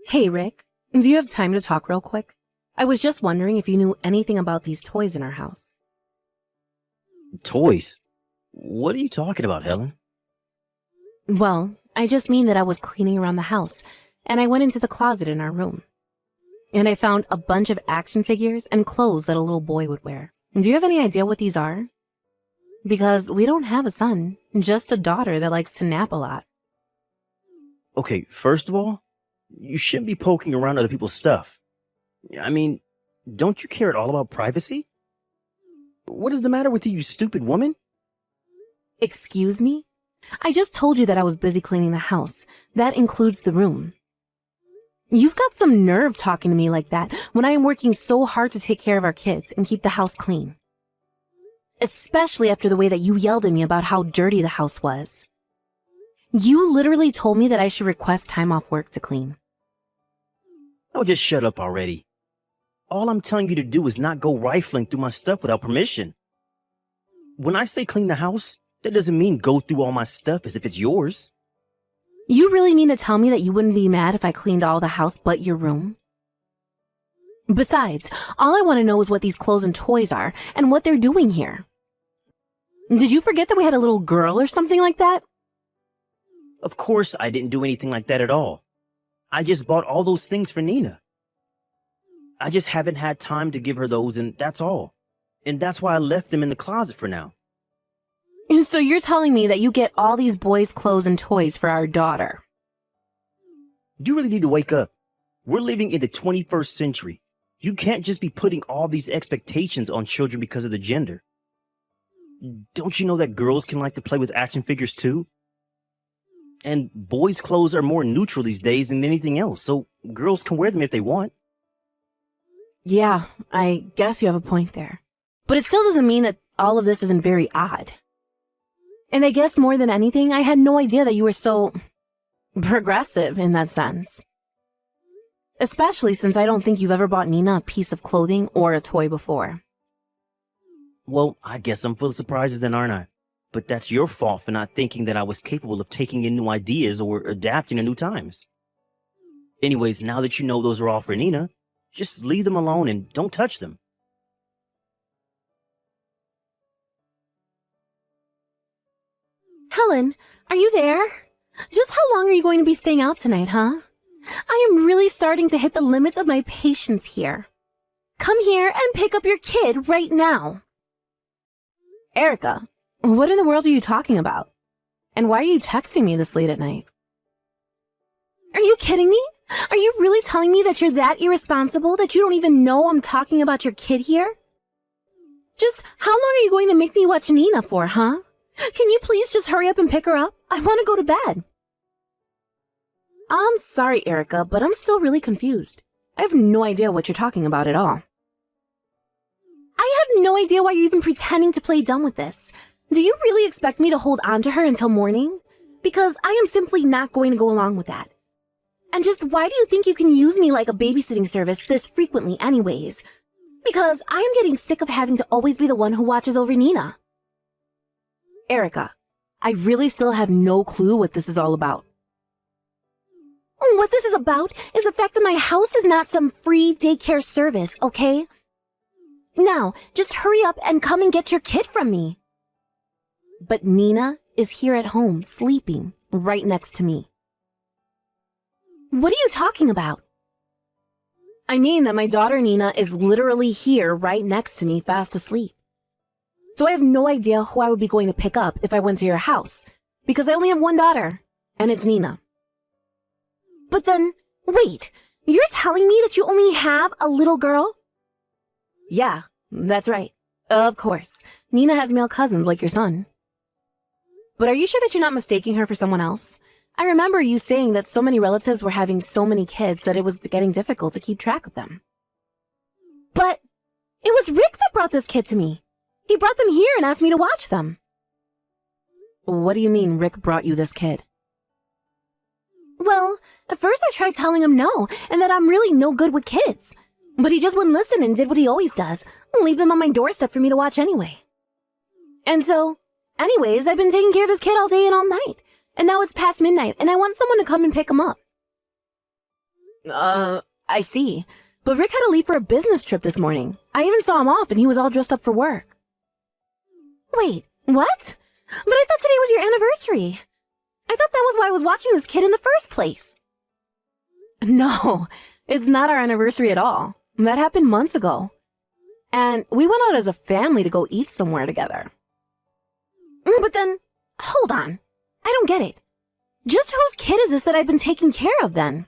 Hey, Rick, do you have time to talk real quick? I was just wondering if you knew anything about these toys in our house. Toys? What are you talking about, Helen? Well, I just mean that I was cleaning around the house, and I went into the closet in our room. And I found a bunch of action figures and clothes that a little boy would wear. Do you have any idea what these are? Because we don't have a son, just a daughter that likes to nap a lot. Okay, first of all, you shouldn't be poking around other people's stuff. I mean, don't you care at all about privacy? What is the matter with you, you stupid woman? Excuse me? I just told you that I was busy cleaning the house. That includes the room. You've got some nerve talking to me like that when I am working so hard to take care of our kids and keep the house clean. Especially after the way that you yelled at me about how dirty the house was. You literally told me that I should request time off work to clean. Oh, just shut up already. All I'm telling you to do is not go rifling through my stuff without permission. When I say clean the house, that doesn't mean go through all my stuff as if it's yours. You really mean to tell me that you wouldn't be mad if I cleaned all the house but your room? Besides, all I want to know is what these clothes and toys are and what they're doing here. Did you forget that we had a little girl or something like that? Of course I didn't do anything like that at all. I just bought all those things for Nina. I just haven't had time to give her those, and that's all. And that's why I left them in the closet for now. So you're telling me that you get all these boys' clothes and toys for our daughter? You really need to wake up. We're living in the 21st century. You can't just be putting all these expectations on children because of the gender. Don't you know that girls can like to play with action figures too? And boys' clothes are more neutral these days than anything else, so girls can wear them if they want. Yeah, I guess you have a point there. But it still doesn't mean that all of this isn't very odd. And I guess more than anything, I had no idea that you were so progressive in that sense. Especially since I don't think you've ever bought Nina a piece of clothing or a toy before. Well, I guess I'm full of surprises then, aren't I? But that's your fault for not thinking that I was capable of taking in new ideas or adapting to new times. Anyways, now that you know those are all for Nina, just leave them alone and don't touch them. Helen, are you there? Just how long are you going to be staying out tonight, huh? I am really starting to hit the limits of my patience here. Come here and pick up your kid right now. Erica, what in the world are you talking about? And why are you texting me this late at night? Are you kidding me? Are you really telling me that you're that irresponsible that you don't even know I'm talking about your kid here? Just how long are you going to make me watch Nina for, huh? Can you please just hurry up and pick her up? I want to go to bed. I'm sorry, Erica, but I'm still really confused. I have no idea what you're talking about at all. I have no idea why you're even pretending to play dumb with this. Do you really expect me to hold on to her until morning? Because I am simply not going to go along with that. And just why do you think you can use me like a babysitting service this frequently anyways? Because I am getting sick of having to always be the one who watches over Nina. Erica, I really still have no clue what this is all about. What this is about is the fact that my house is not some free daycare service, okay? Now, just hurry up and come and get your kid from me. But Nina is here at home, sleeping, right next to me. What are you talking about? I mean that my daughter Nina is literally here right next to me, fast asleep. So I have no idea who I would be going to pick up if I went to your house, because I only have one daughter, and it's Nina. But then, wait, you're telling me that you only have a little girl? Yeah, that's right. Of course, Nina has male cousins like your son. But are you sure that you're not mistaking her for someone else? I remember you saying that so many relatives were having so many kids that it was getting difficult to keep track of them. But it was Rick that brought this kid to me. He brought them here and asked me to watch them. What do you mean Rick brought you this kid? Well, at first I tried telling him no, and that I'm really no good with kids. But he just wouldn't listen and did what he always does, leave them on my doorstep for me to watch anyway. And so, anyways, I've been taking care of this kid all day and all night. And now it's past midnight, and I want someone to come and pick him up. I see. But Rick had to leave for a business trip this morning. I even saw him off and he was all dressed up for work. Wait, what? But I thought today was your anniversary. I thought that was why I was watching this kid in the first place. No, it's not our anniversary at all. That happened months ago. And we went out as a family to go eat somewhere together. But then, hold on. I don't get it. Just whose kid is this that I've been taking care of then?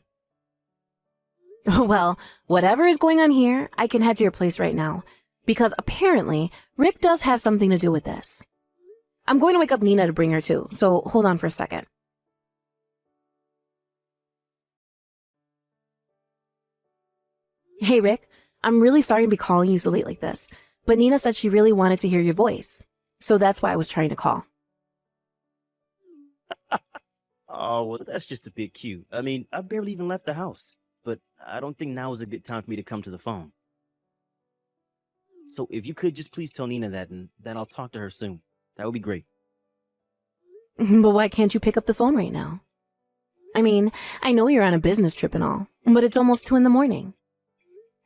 Well, whatever is going on here, I can head to your place right now. Because apparently, Rick does have something to do with this. I'm going to wake up Nina to bring her too, so hold on for a second. Hey, Rick. I'm really sorry to be calling you so late like this, but Nina said she really wanted to hear your voice. So that's why I was trying to call. Oh, well, that's just a bit cute. I mean, I barely even left the house, but I don't think now is a good time for me to come to the phone. So if you could just please tell Nina that and that I'll talk to her soon. That would be great. But why can't you pick up the phone right now? I mean, I know you're on a business trip and all, but it's almost 2 a.m.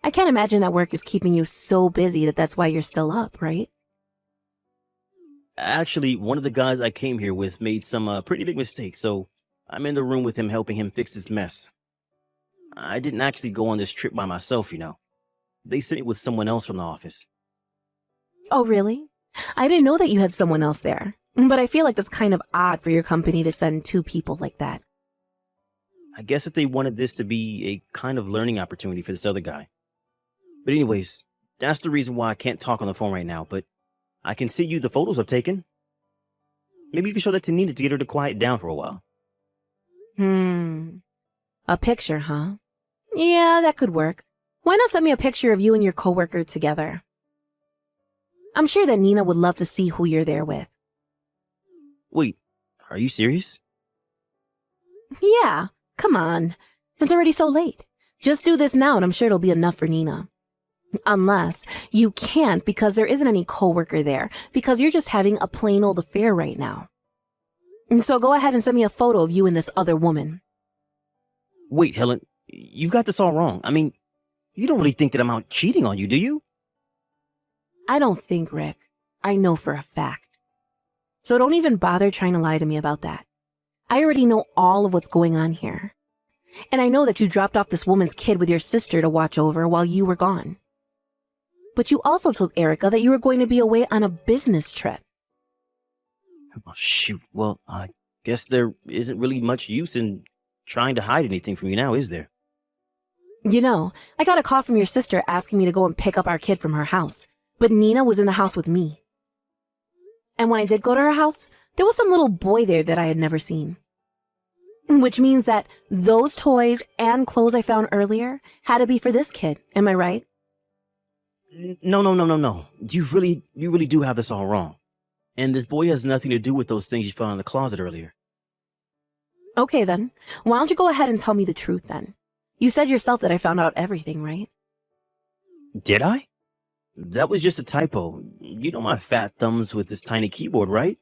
I can't imagine that work is keeping you so busy that that's why you're still up, right? Actually, one of the guys I came here with made some pretty big mistakes, so I'm in the room with him helping him fix this mess. I didn't actually go on this trip by myself, you know. They sent me with someone else from the office. Oh, really? I didn't know that you had someone else there, but I feel like that's kind of odd for your company to send 2 people like that. I guess that they wanted this to be a kind of learning opportunity for this other guy. But anyways, that's the reason why I can't talk on the phone right now, but I can send you the photos I've taken. Maybe you can show that to Nina to get her to quiet down for a while. A picture, huh? Yeah, that could work. Why not send me a picture of you and your coworker together? I'm sure that Nina would love to see who you're there with. Wait, are you serious? Yeah, come on. It's already so late. Just do this now and I'm sure it'll be enough for Nina. Unless you can't because there isn't any coworker there, because you're just having a plain old affair right now. So go ahead and send me a photo of you and this other woman. Wait, Helen, you've got this all wrong. I mean, you don't really think that I'm out cheating on you, do you? I don't think, Rick. I know for a fact. So don't even bother trying to lie to me about that. I already know all of what's going on here. And I know that you dropped off this woman's kid with your sister to watch over while you were gone. But you also told Erica that you were going to be away on a business trip. Oh, shoot. Well, I guess there isn't really much use in trying to hide anything from you now, is there? You know, I got a call from your sister asking me to go and pick up our kid from her house. But Nina was in the house with me. And when I did go to her house, there was some little boy there that I had never seen. Which means that those toys and clothes I found earlier had to be for this kid. Am I right? No. You really do have this all wrong. And this boy has nothing to do with those things you found in the closet earlier. Okay then. Why don't you go ahead and tell me the truth then? You said yourself that I found out everything, right? Did I? That was just a typo. You know my fat thumbs with this tiny keyboard, right?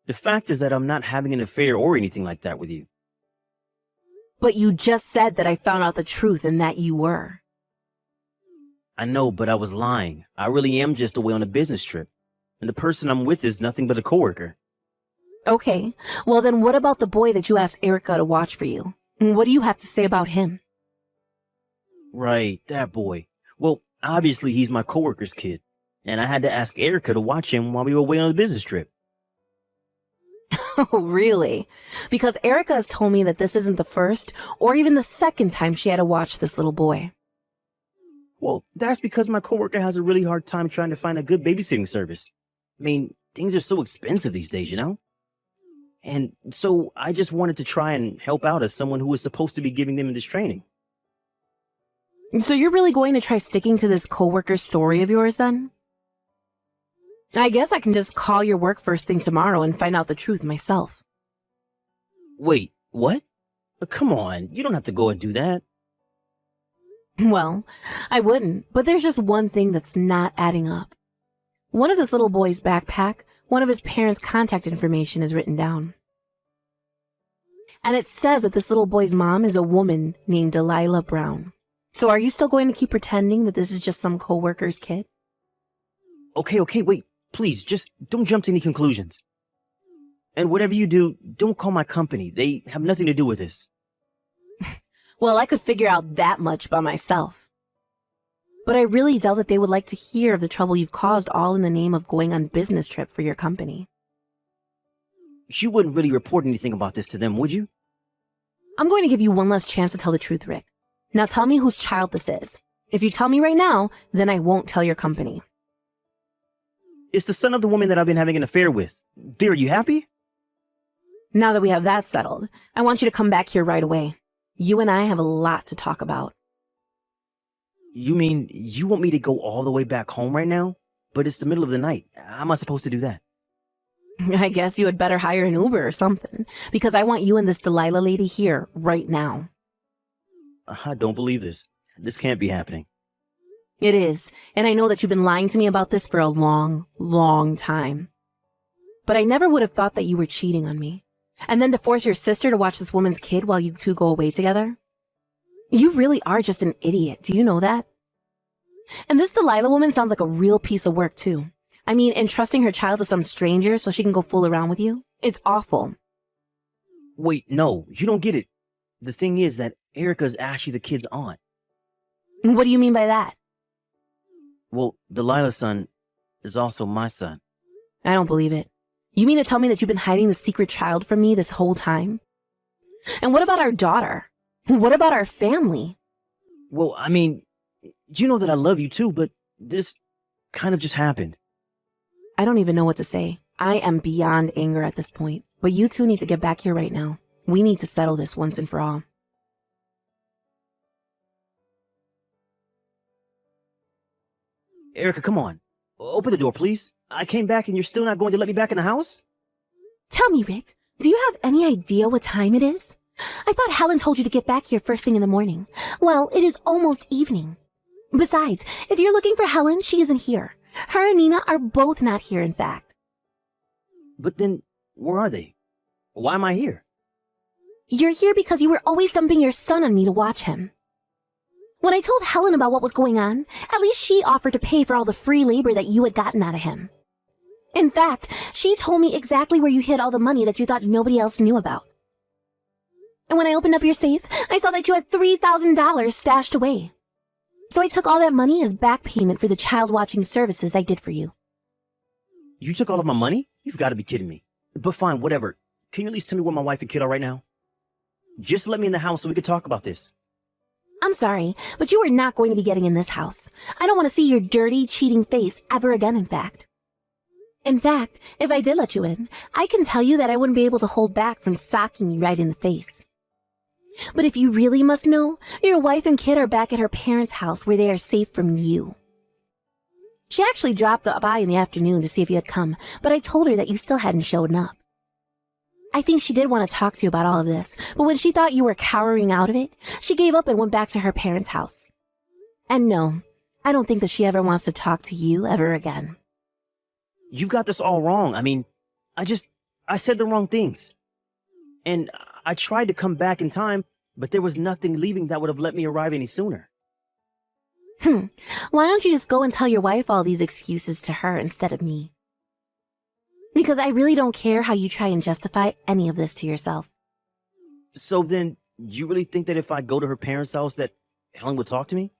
The fact is that I'm not having an affair or anything like that with you. But you just said that I found out the truth and that you were. I know, but I was lying. I really am just away on a business trip. And the person I'm with is nothing but a coworker. Okay, well then what about the boy that you asked Erica to watch for you? What do you have to say about him? Right, that boy. Well, obviously he's my coworker's kid. And I had to ask Erica to watch him while we were away on the business trip. Oh, really? Because Erica has told me that this isn't the first or even the second time she had to watch this little boy. Well, that's because my coworker has a really hard time trying to find a good babysitting service. I mean, things are so expensive these days, you know? And so I just wanted to try and help out as someone who was supposed to be giving them this training. So you're really going to try sticking to this coworker story of yours then? I guess I can just call your work first thing tomorrow and find out the truth myself. Wait, what? Come on, you don't have to go and do that. Well, I wouldn't, but there's just one thing that's not adding up. One of this little boy's backpack, one of his parents' contact information is written down. And it says that this little boy's mom is a woman named Delilah Brown. So are you still going to keep pretending that this is just some coworker's kid? Okay, wait. Please, just don't jump to any conclusions. And whatever you do, don't call my company. They have nothing to do with this. Well, I could figure out that much by myself. But I really doubt that they would like to hear of the trouble you've caused all in the name of going on business trip for your company. You wouldn't really report anything about this to them, would you? I'm going to give you one last chance to tell the truth, Rick. Now tell me whose child this is. If you tell me right now, then I won't tell your company. It's the son of the woman that I've been having an affair with. Dear, are you happy? Now that we have that settled, I want you to come back here right away. You and I have a lot to talk about. You mean you want me to go all the way back home right now? But it's the middle of the night. How am I supposed to do that? I guess you had better hire an Uber or something, because I want you and this Delilah lady here right now. I don't believe this. This can't be happening. It is, and I know that you've been lying to me about this for a long, long time. But I never would have thought that you were cheating on me. And then to force your sister to watch this woman's kid while you two go away together? You really are just an idiot, do you know that? And this Delilah woman sounds like a real piece of work, too. I mean, entrusting her child to some stranger so she can go fool around with you? It's awful. Wait, no, you don't get it. The thing is that Erica's actually the kid's aunt. What do you mean by that? Well, Delilah's son is also my son. I don't believe it. You mean to tell me that you've been hiding the secret child from me this whole time? And what about our daughter? What about our family? Well, I mean, you know that I love you too, but this kind of just happened. I don't even know what to say. I am beyond anger at this point. But you two need to get back here right now. We need to settle this once and for all. Erica, come on. Open the door, please. I came back and you're still not going to let me back in the house? Tell me, Rick, do you have any idea what time it is? I thought Helen told you to get back here first thing in the morning. Well, it is almost evening. Besides, if you're looking for Helen, she isn't here. Her and Nina are both not here, in fact. But then, where are they? Why am I here? You're here because you were always dumping your son on me to watch him. When I told Helen about what was going on, at least she offered to pay for all the free labor that you had gotten out of him. In fact, she told me exactly where you hid all the money that you thought nobody else knew about. And when I opened up your safe, I saw that you had $3,000 stashed away. So I took all that money as back payment for the child watching services I did for you. You took all of my money? You've got to be kidding me. But fine, whatever. Can you at least tell me where my wife and kid are right now? Just let me in the house so we can talk about this. I'm sorry, but you are not going to be getting in this house. I don't want to see your dirty, cheating face ever again, in fact. In fact, if I did let you in, I can tell you that I wouldn't be able to hold back from socking you right in the face. But if you really must know, your wife and kid are back at her parents' house where they are safe from you. She actually dropped by in the afternoon to see if you had come, but I told her that you still hadn't shown up. I think she did want to talk to you about all of this, but when she thought you were cowering out of it, she gave up and went back to her parents' house. And no, I don't think that she ever wants to talk to you ever again. You've got this all wrong. I mean, I said the wrong things. And I tried to come back in time, but there was nothing leaving that would have let me arrive any sooner. Why don't you just go and tell your wife all these excuses to her instead of me? Because I really don't care how you try and justify any of this to yourself. So then, you really think that if I go to her parents' house that Helen would talk to me?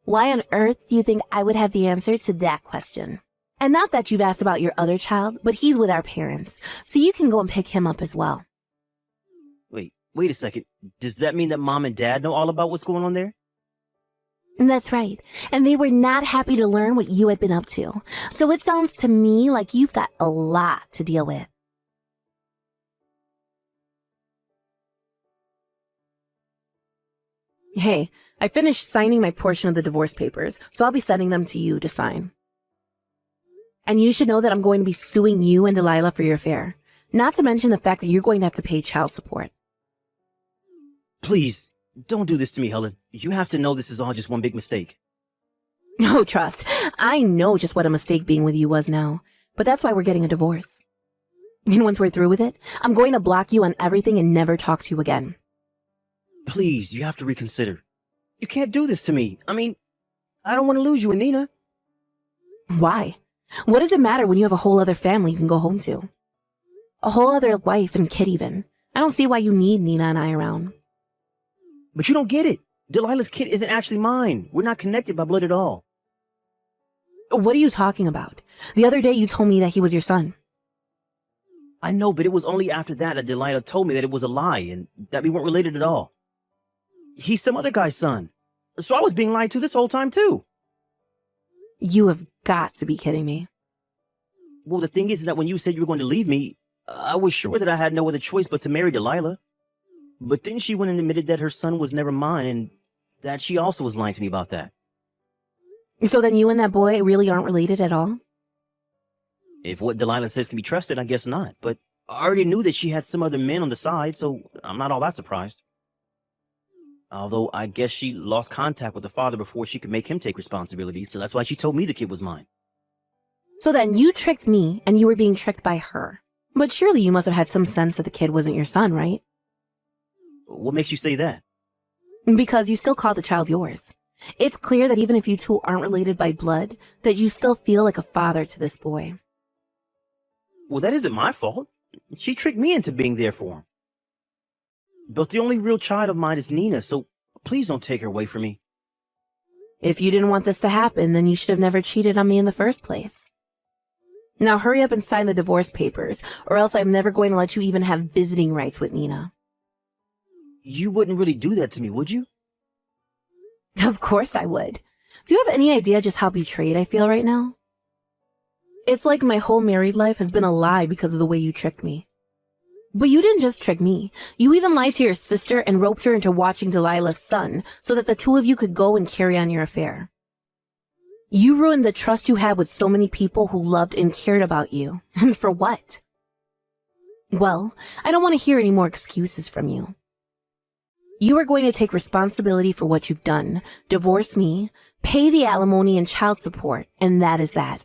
Why on earth do you think I would have the answer to that question? And not that you've asked about your other child, but he's with our parents, so you can go and pick him up as well. Wait a second. Does that mean that Mom and Dad know all about what's going on there? That's right, and they were not happy to learn what you had been up to, so it sounds to me like you've got a lot to deal with. Hey, I finished signing my portion of the divorce papers, so I'll be sending them to you to sign. And you should know that I'm going to be suing you and Delilah for your affair, not to mention the fact that you're going to have to pay child support. Please, don't do this to me, Helen. You have to know this is all just one big mistake. Oh, trust. I know just what a mistake being with you was now, but that's why we're getting a divorce. And once we're through with it, I'm going to block you on everything and never talk to you again. Please, you have to reconsider. You can't do this to me. I mean, I don't want to lose you and Nina. Why? What does it matter when you have a whole other family you can go home to? A whole other wife and kid even. I don't see why you need Nina and I around. But you don't get it. Delilah's kid isn't actually mine. We're not connected by blood at all. What are you talking about? The other day you told me that he was your son. I know, but it was only after that Delilah told me that it was a lie and that we weren't related at all. He's some other guy's son. So I was being lied to this whole time too. You have got to be kidding me. Well, the thing is that when you said you were going to leave me, I was sure that I had no other choice but to marry Delilah. But then she went and admitted that her son was never mine and that she also was lying to me about that. So then you and that boy really aren't related at all? If what Delilah says can be trusted, I guess not. But I already knew that she had some other men on the side, so I'm not all that surprised. Although I guess she lost contact with the father before she could make him take responsibility, so that's why she told me the kid was mine. So then you tricked me and you were being tricked by her. But surely you must have had some sense that the kid wasn't your son, right? What makes you say that? Because you still call the child yours. It's clear that even if you two aren't related by blood, that you still feel like a father to this boy. Well, that isn't my fault. She tricked me into being there for him. But the only real child of mine is Nina, so please don't take her away from me. If you didn't want this to happen, then you should have never cheated on me in the first place. Now hurry up and sign the divorce papers, or else I'm never going to let you even have visiting rights with Nina. You wouldn't really do that to me, would you? Of course I would. Do you have any idea just how betrayed I feel right now? It's like my whole married life has been a lie because of the way you tricked me. But you didn't just trick me. You even lied to your sister and roped her into watching Delilah's son so that the two of you could go and carry on your affair. You ruined the trust you had with so many people who loved and cared about you. And for what? Well, I don't want to hear any more excuses from you. You are going to take responsibility for what you've done, divorce me, pay the alimony and child support, and that is that.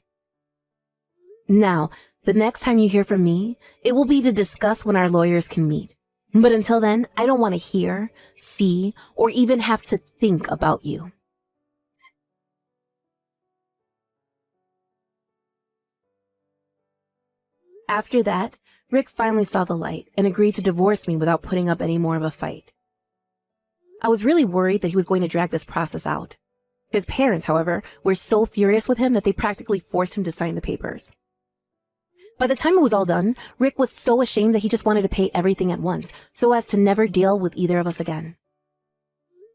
Now, the next time you hear from me, it will be to discuss when our lawyers can meet. But until then, I don't want to hear, see, or even have to think about you. After that, Rick finally saw the light and agreed to divorce me without putting up any more of a fight. I was really worried that he was going to drag this process out. His parents, however, were so furious with him that they practically forced him to sign the papers. By the time it was all done, Rick was so ashamed that he just wanted to pay everything at once, so as to never deal with either of us again.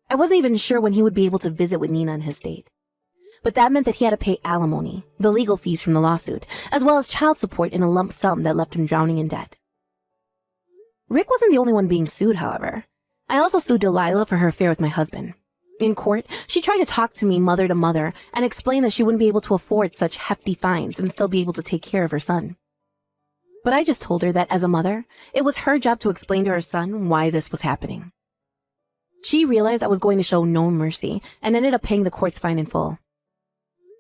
I wasn't even sure when he would be able to visit with Nina in his state. But that meant that he had to pay alimony, the legal fees from the lawsuit, as well as child support in a lump sum that left him drowning in debt. Rick wasn't the only one being sued, however. I also sued Delilah for her affair with my husband. In court, she tried to talk to me mother to mother and explain that she wouldn't be able to afford such hefty fines and still be able to take care of her son. But I just told her that as a mother, it was her job to explain to her son why this was happening. She realized I was going to show no mercy and ended up paying the court's fine in full.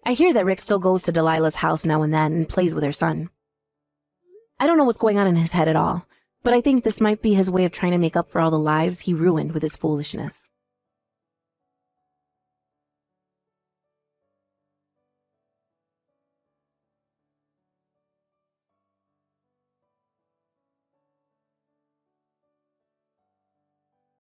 I hear that Rick still goes to Delilah's house now and then and plays with her son. I don't know what's going on in his head at all, but I think this might be his way of trying to make up for all the lives he ruined with his foolishness.